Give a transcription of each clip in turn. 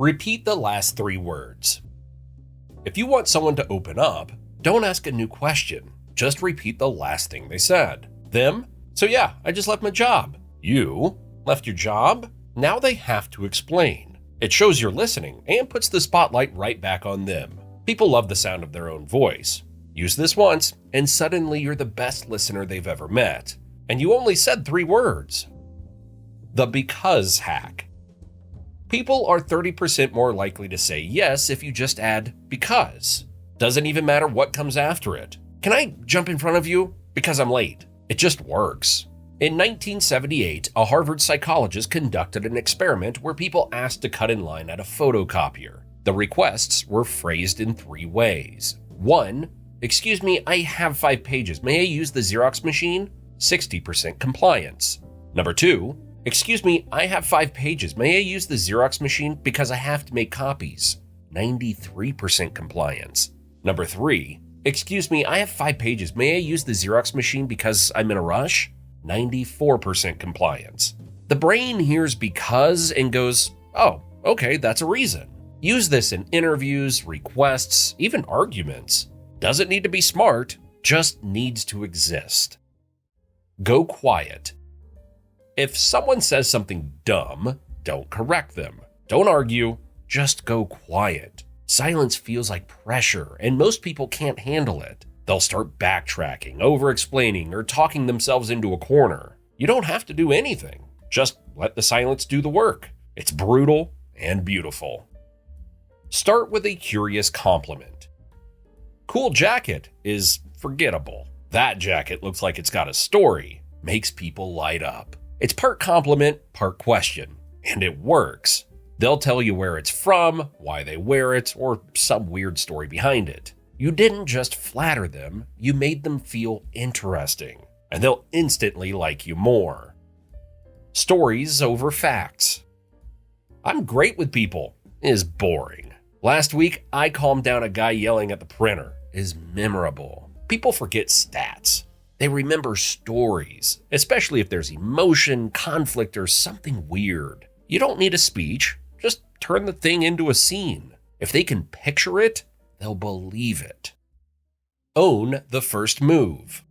Repeat the last three words. If you want someone to open up, don't ask a new question. Just repeat the last thing they said. Them? So yeah, I just left my job. You? Left your job? Now they have to explain. It shows you're listening and puts the spotlight right back on them. People love the sound of their own voice. Use this once, and suddenly you're the best listener they've ever met. And you only said 3 words. The because hack. People are 30% more likely to say yes if you just add because. Doesn't even matter what comes after it. Can I jump in front of you? Because I'm late. It just works. In 1978, a Harvard psychologist conducted an experiment where people asked to cut in line at a photocopier. The requests were phrased in 3 ways. 1, excuse me, I have 5 pages. May I use the Xerox machine? 60% compliance. Number 2, excuse me, I have 5 pages. May I use the Xerox machine because I have to make copies? 93% compliance. Number 3, excuse me, I have 5 pages. May I use the Xerox machine because I'm in a rush? 94% compliance. The brain hears because and goes, oh, okay, that's a reason. Use this in interviews, requests, even arguments. Doesn't need to be smart, just needs to exist. Go quiet. If someone says something dumb, don't correct them. Don't argue, just go quiet. Silence feels like pressure, and most people can't handle it. They'll start backtracking, over-explaining, or talking themselves into a corner. You don't have to do anything. Just let the silence do the work. It's brutal and beautiful. Start with a curious compliment. Cool jacket is forgettable. That jacket looks like it's got a story. Makes people light up. It's part compliment, part question, and it works. They'll tell you where it's from, why they wear it, or some weird story behind it. You didn't just flatter them, you made them feel interesting, and they'll instantly like you more. Stories over facts. I'm great with people is boring. Last week, I calmed down a guy yelling at the printer is memorable. People forget stats. They remember stories, especially if there's emotion, conflict, or something weird. You don't need a speech, just turn the thing into a scene. If they can picture it, they'll believe it. Own the first move.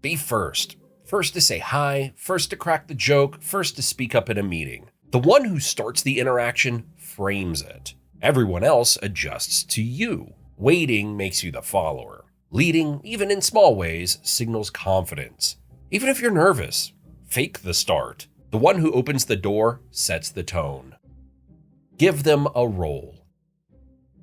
Be first. First to say hi, first to crack the joke, first to speak up in a meeting. The one who starts the interaction frames it. Everyone else adjusts to you. Waiting makes you the follower. Leading, even in small ways, signals confidence. Even if you're nervous, fake the start. The one who opens the door sets the tone. Give them a role.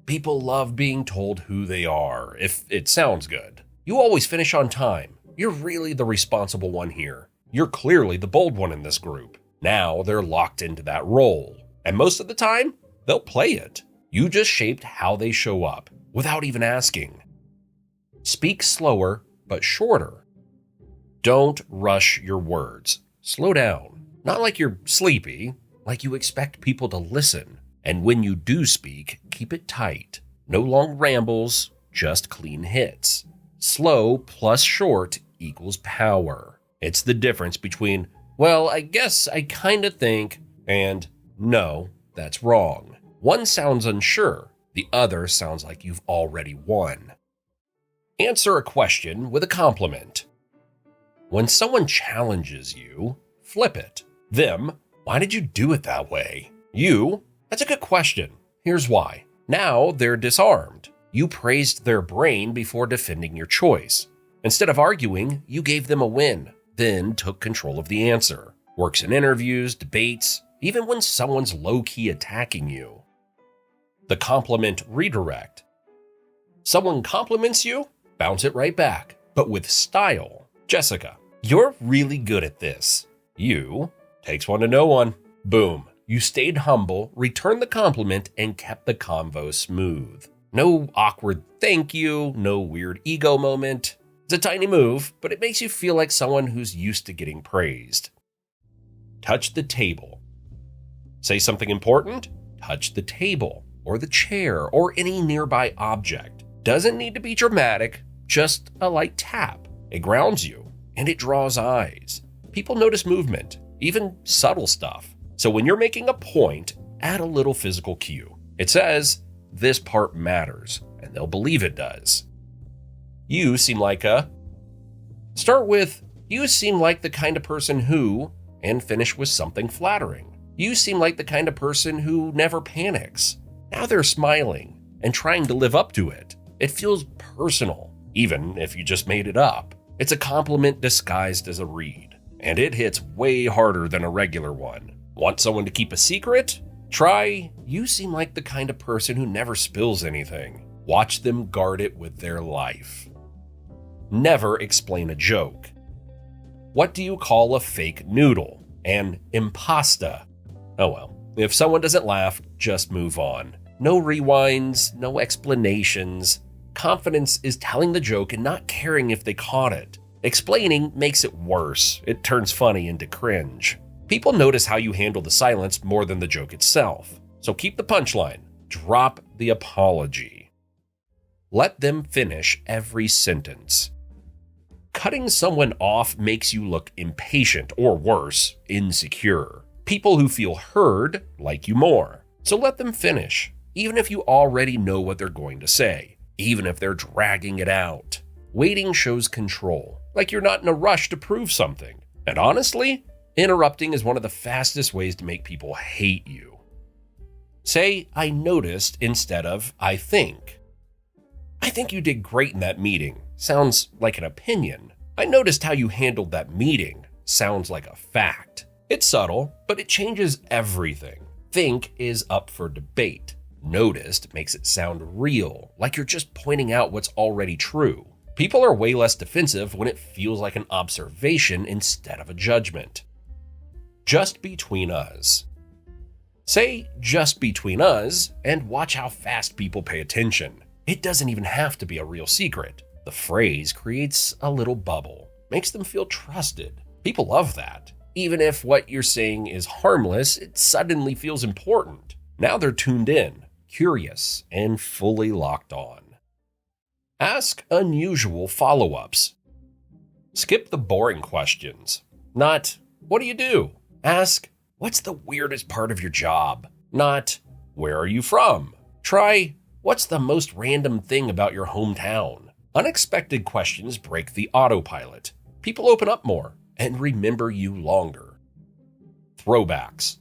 People love being told who they are, if it sounds good. You always finish on time. You're really the responsible one here. You're clearly the bold one in this group. Now they're locked into that role. And most of the time, they'll play it. You just shaped how they show up, without even asking. Speak slower, but shorter. Don't rush your words. Slow down. Not like you're sleepy, like you expect people to listen. And when you do speak, keep it tight. No long rambles, just clean hits. Slow plus short equals power. It's the difference between, well, I guess I kinda think, and no, that's wrong. One sounds unsure, the other sounds like you've already won. Answer a question with a compliment. When someone challenges you, flip it. Them, why did you do it that way? You, that's a good question. Here's why. Now they're disarmed. You praised their brain before defending your choice. Instead of arguing, you gave them a win, then took control of the answer. Works in interviews, debates, even when someone's low-key attacking you. The compliment redirect. Someone compliments you, bounce it right back, but with style. Jessica, you're really good at this. You, takes one to know one. Boom. You stayed humble, returned the compliment, and kept the convo smooth. No awkward thank you, no weird ego moment. It's a tiny move, but it makes you feel like someone who's used to getting praised. Touch the table. Say something important? Touch the table, or the chair, or any nearby object. Doesn't need to be dramatic, just a light tap. It grounds you, and it draws eyes. People notice movement, even subtle stuff. So when you're making a point, add a little physical cue. It says, "This part matters," and they'll believe it does. You seem like a... Start with, "You seem like the kind of person who," and finish with something flattering. You seem like the kind of person who never panics. Now they're smiling and trying to live up to it. It feels personal, even if you just made it up. It's a compliment disguised as a read, and it hits way harder than a regular one. Want someone to keep a secret? Try, "You seem like the kind of person who never spills anything." Watch them guard it with their life. Never explain a joke. What do you call a fake noodle? An impasta. Oh well, if someone doesn't laugh, just move on. No rewinds, no explanations. Confidence is telling the joke and not caring if they caught it. Explaining makes it worse. It turns funny into cringe. People notice how you handle the silence more than the joke itself. So keep the punchline. Drop the apology. Let them finish every sentence. Cutting someone off makes you look impatient or worse, insecure. People who feel heard like you more. So let them finish, even if you already know what they're going to say, even if they're dragging it out. Waiting shows control, like you're not in a rush to prove something. And honestly, interrupting is one of the fastest ways to make people hate you. Say, "I noticed" instead of "I think." "I think you did great in that meeting." Sounds like an opinion. "I noticed how you handled that meeting." Sounds like a fact. It's subtle, but it changes everything. Think is up for debate. Noticed makes it sound real, like you're just pointing out what's already true. People are way less defensive when it feels like an observation instead of a judgment. Just between us. Say "just between us" and watch how fast people pay attention. It doesn't even have to be a real secret. The phrase creates a little bubble, makes them feel trusted. People love that. Even if what you're saying is harmless, it suddenly feels important. Now they're tuned in, curious, and fully locked on. Ask unusual follow-ups. Skip the boring questions. Not, "What do you do?" Ask, "What's the weirdest part of your job?" Not, "Where are you from?" Try, "What's the most random thing about your hometown?" Unexpected questions break the autopilot. People open up more and remember you longer. Throwbacks.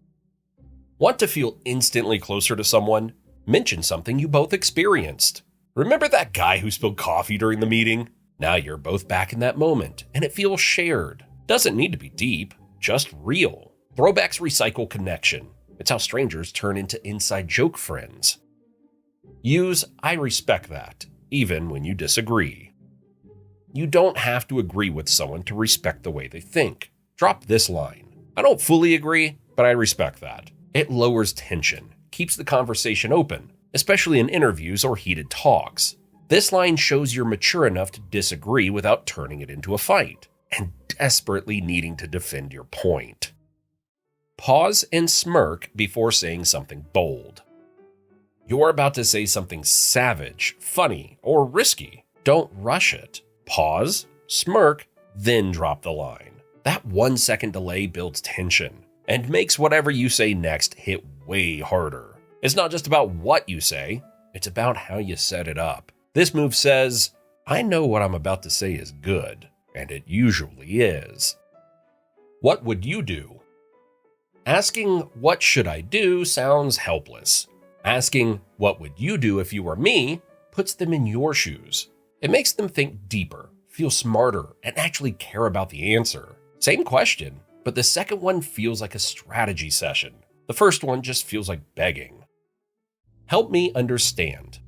Want to feel instantly closer to someone? Mention something you both experienced. Remember that guy who spilled coffee during the meeting? Now you're both back in that moment, and it feels shared. Doesn't need to be deep, just real. Throwbacks recycle connection. It's how strangers turn into inside joke friends. Use "I respect that," even when you disagree. You don't have to agree with someone to respect the way they think. Drop this line: "I don't fully agree, but I respect that." It lowers tension, keeps the conversation open, especially in interviews or heated talks. This line shows you're mature enough to disagree without turning it into a fight, and desperately needing to defend your point. Pause and smirk before saying something bold. You're about to say something savage, funny, or risky. Don't rush it. Pause, smirk, then drop the line. That 1-second delay builds tension and makes whatever you say next hit way harder. It's not just about what you say, it's about how you set it up. This move says, "I know what I'm about to say is good," and it usually is. What would you do? Asking "What should I do?" sounds helpless. Asking "What would you do if you were me?" puts them in your shoes. It makes them think deeper, feel smarter, and actually care about the answer. Same question, but the second one feels like a strategy session. The first one just feels like begging. Help me understand.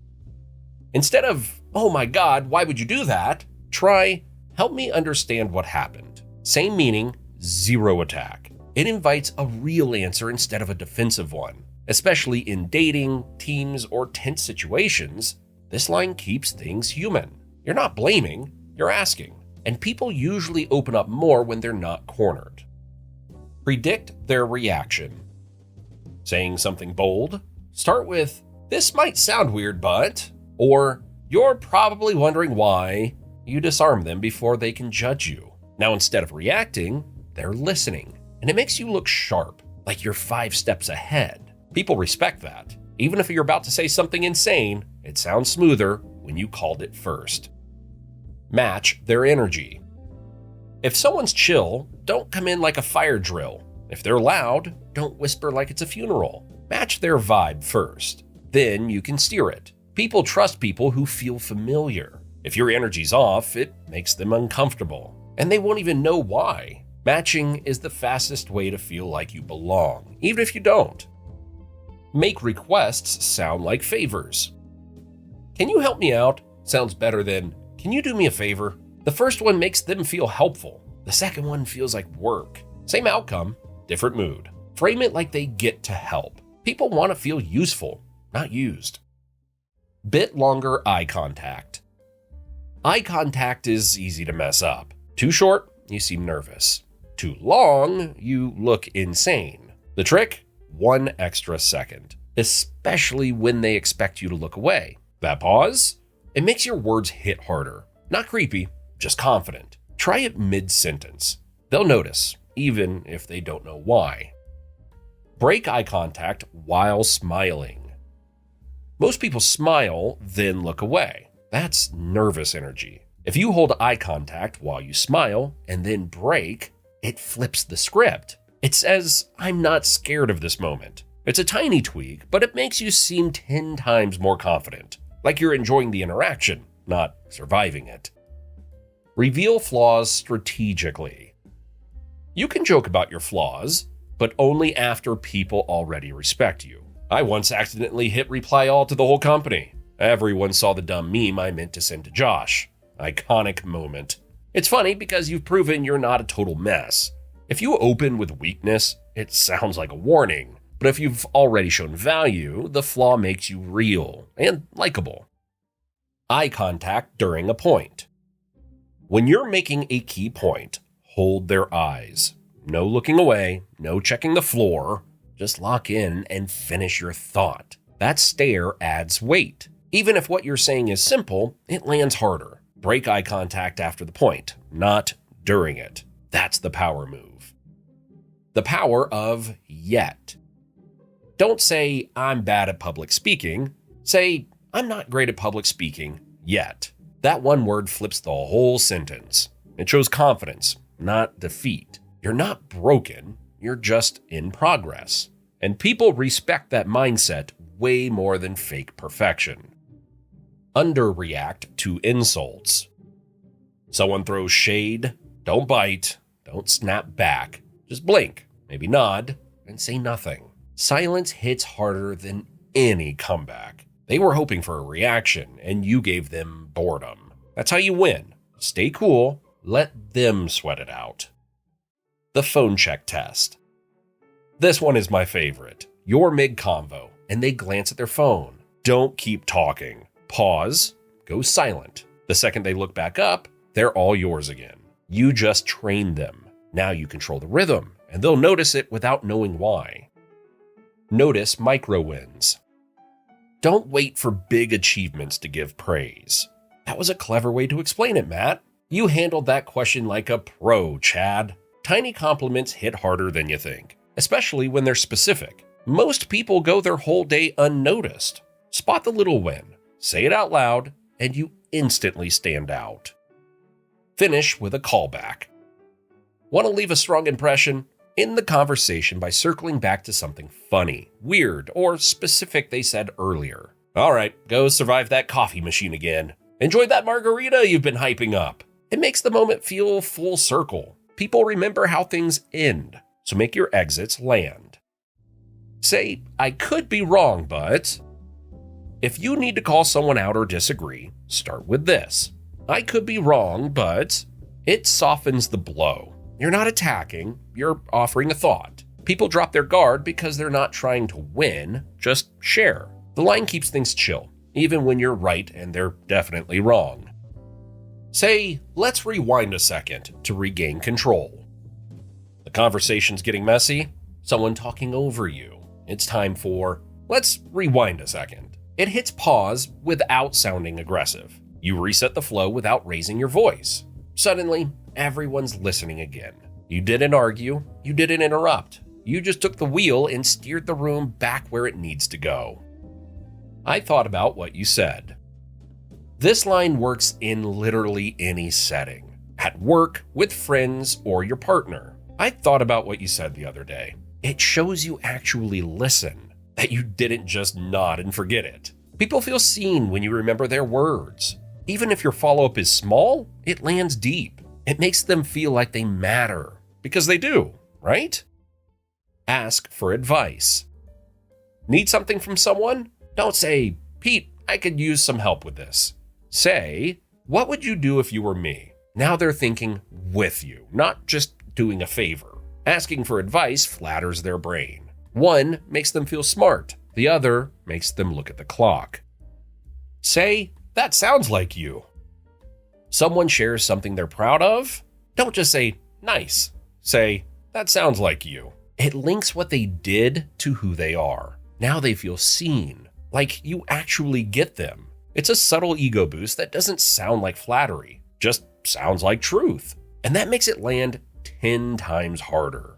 Instead of, "Oh my God, why would you do that?" try, "Help me understand what happened." Same meaning, zero attack. It invites a real answer instead of a defensive one. Especially in dating, teams, or tense situations, this line keeps things human. You're not blaming, you're asking. And people usually open up more when they're not cornered. Predict their reaction. Saying something bold? Start with, "This might sound weird, but," or "You're probably wondering why." You disarm them before they can judge you. Now instead of reacting, they're listening. And it makes you look sharp, like you're 5 steps ahead. People respect that. Even if you're about to say something insane, it sounds smoother when you called it first. Match their energy. If someone's chill, don't come in like a fire drill. If they're loud, don't whisper like it's a funeral. Match their vibe first. Then you can steer it. People trust people who feel familiar. If your energy's off, it makes them uncomfortable, and they won't even know why. Matching is the fastest way to feel like you belong, even if you don't. Make requests sound like favors. Can you help me out? Sounds better than, can you do me a favor? The first one makes them feel helpful. The second one feels like work. Same outcome, different mood. Frame it like they get to help. People want to feel useful, not used. Bit longer eye contact. Eye contact is easy to mess up. Too short, you seem nervous. Too long, you look insane. The trick? 1 extra second, especially when they expect you to look away. That pause? It makes your words hit harder. Not creepy, just confident. Try it mid-sentence. They'll notice, even if they don't know why. Break eye contact while smiling. Most people smile, then look away. That's nervous energy. If you hold eye contact while you smile and then break, it flips the script. It says, I'm not scared of this moment. It's a tiny tweak, but it makes you seem 10 times more confident, like you're enjoying the interaction, not surviving it. Reveal flaws strategically. You can joke about your flaws, but only after people already respect you. I once accidentally hit reply all to the whole company. Everyone saw the dumb meme I meant to send to Josh. Iconic moment. It's funny because you've proven you're not a total mess. If you open with weakness, it sounds like a warning. But if you've already shown value, the flaw makes you real and likable. Eye contact during a point. When you're making a key point, hold their eyes. No looking away, no checking the floor. Just lock in and finish your thought. That stare adds weight. Even if what you're saying is simple, it lands harder. Break eye contact after the point, not during it. That's the power move. The power of yet. Don't say, I'm bad at public speaking. Say, I'm not great at public speaking yet. That one word flips the whole sentence. It shows confidence, not defeat. You're not broken, you're just in progress. And people respect that mindset way more than fake perfection. Underreact to insults. Someone throws shade, don't bite, don't snap back. Just blink, maybe nod, and say nothing. Silence hits harder than any comeback. They were hoping for a reaction, and you gave them boredom. That's how you win. Stay cool, let them sweat it out. The phone check test. This one is my favorite. You're mid-convo, and they glance at their phone. Don't keep talking. Pause, go silent. The second they look back up, they're all yours again. You just trained them. Now you control the rhythm, and they'll notice it without knowing why. Notice micro wins. Don't wait for big achievements to give praise. That was a clever way to explain it, Matt. You handled that question like a pro, Chad. Tiny compliments hit harder than you think, especially when they're specific. Most people go their whole day unnoticed. Spot the little win, say it out loud, and you instantly stand out. Finish with a callback. Want to leave a strong impression? End the conversation by circling back to something funny, weird, or specific they said earlier. All right, go survive that coffee machine again. Enjoy that margarita you've been hyping up. It makes the moment feel full circle. People remember how things end, so make your exits land. Say, I could be wrong, but... If you need to call someone out or disagree, start with this. I could be wrong, but... It softens the blow. You're not attacking, you're offering a thought. People drop their guard because they're not trying to win, just share. The line keeps things chill, even when you're right and they're definitely wrong. Say, let's rewind a second to regain control. The conversation's getting messy, someone talking over you. It's time for, let's rewind a second. It hits pause without sounding aggressive. You reset the flow without raising your voice. Suddenly, everyone's listening again. You didn't argue, you didn't interrupt. You just took the wheel and steered the room back where it needs to go. I thought about what you said. This line works in literally any setting. At work, with friends, or your partner. I thought about what you said the other day. It shows you actually listen, that you didn't just nod and forget it. People feel seen when you remember their words. Even if your follow-up is small, it lands deep. It makes them feel like they matter, because they do, right? Ask for advice. Need something from someone? Don't say, Pete, I could use some help with this. Say, what would you do if you were me? Now they're thinking with you, not just doing a favor. Asking for advice flatters their brain. One makes them feel smart. The other makes them look at the clock. Say, that sounds like you. Someone shares something they're proud of? Don't just say, nice. Say, that sounds like you. It links what they did to who they are. Now they feel seen, like you actually get them. It's a subtle ego boost that doesn't sound like flattery, just sounds like truth. And that makes it land 10 times harder.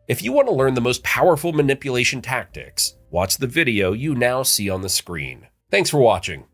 If you want to learn the most powerful manipulation tactics, watch the video you now see on the screen. Thanks for watching.